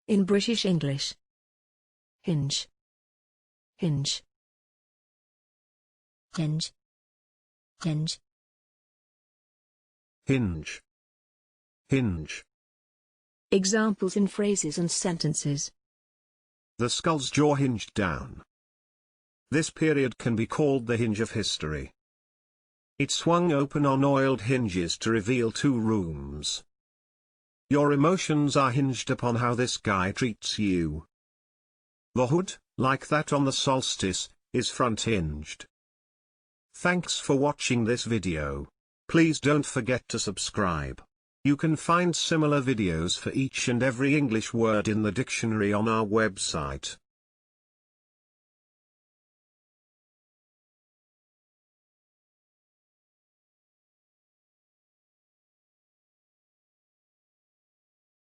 In British English. Hinge. Hinge. Hinge. Hinge. Hinge. Hinge. Examples in phrases and sentences. The skull's jaw hinged down. This period can be called the hinge of history. It swung open on oiled hinges to reveal 2 rooms. Your emotions are hinged upon how this guy treats you. The hood, like that on the solstice, is front hinged. Thanks for watching this video. Please don't forget to subscribe. You can find similar videos for each and every English word in the dictionary on our website.